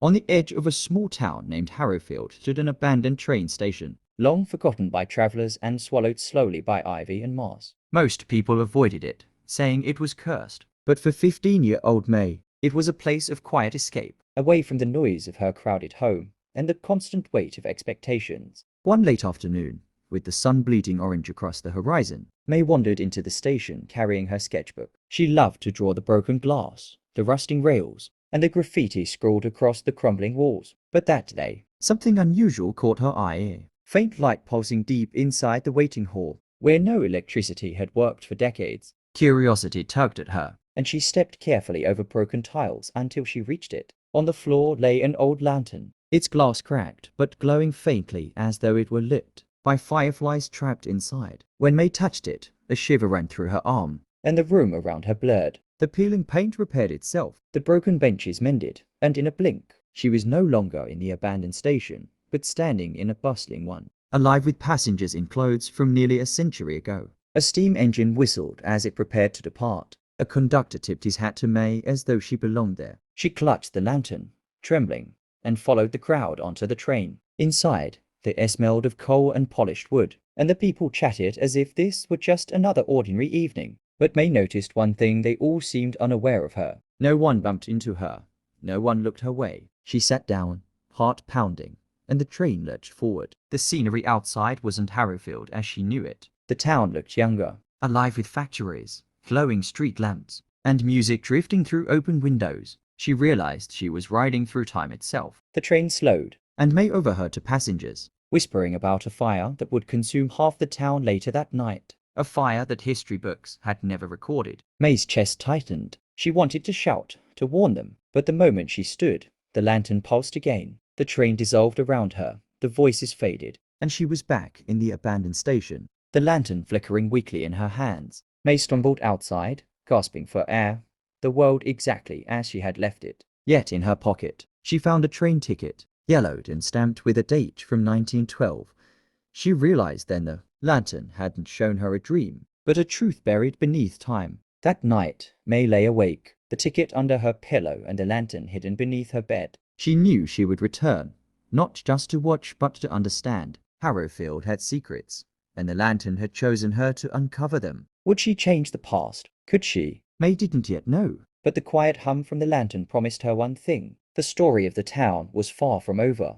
On the edge of a small town named Harrowfield stood an abandoned train station, long forgotten by travelers and swallowed slowly by ivy and moss. Most people avoided it, saying it was cursed. But for 15-year-old May, it was a place of quiet escape, away from the noise of her crowded home and the constant weight of expectations. One late afternoon, with the sun bleeding orange across the horizon, May wandered into the station carrying her sketchbook. She loved to draw the broken glass, the rusting rails, and the graffiti scrawled across the crumbling walls. But that day, something unusual caught her eye. Faint light pulsing deep inside the waiting hall, where no electricity had worked for decades. Curiosity tugged at her, and she stepped carefully over broken tiles until she reached it. On the floor lay an old lantern, its glass cracked but glowing faintly as though it were lit by fireflies trapped inside. When May touched it, a shiver ran through her arm, and the room around her blurred. The peeling paint repaired itself, the broken benches mended, and in a blink, she was no longer in the abandoned station, but standing in a bustling one, alive with passengers in clothes from nearly a century ago. A steam engine whistled as it prepared to depart. A conductor tipped his hat to May as though she belonged there. She clutched the lantern, trembling, and followed the crowd onto the train. Inside, the air smelled of coal and polished wood, and the people chatted as if this were just another ordinary evening. But May noticed one thing: they all seemed unaware of her. No one bumped into her. No one looked her way. She sat down, heart pounding, and the train lurched forward. The scenery outside wasn't Harrowfield as she knew it. The town looked younger, alive with factories, glowing street lamps, and music drifting through open windows. She realized she was riding through time itself. The train slowed, and May overheard two passengers whispering about a fire that would consume half the town later that night. A fire that history books had never recorded. May's chest tightened. She wanted to shout, to warn them, but the moment she stood, the lantern pulsed again. The train dissolved around her, the voices faded, and she was back in the abandoned station, the lantern flickering weakly in her hands. May stumbled outside, gasping for air, the world exactly as she had left it. Yet in her pocket, she found a train ticket, yellowed and stamped with a date from 1912. She realized then the lantern hadn't shown her a dream, but a truth buried beneath time. That night, May lay awake, the ticket under her pillow and the lantern hidden beneath her bed. She knew she would return, not just to watch but to understand. Harrowfield had secrets, and the lantern had chosen her to uncover them. Would she change the past? Could she? May didn't yet know, but the quiet hum from the lantern promised her one thing: the story of the town was far from over.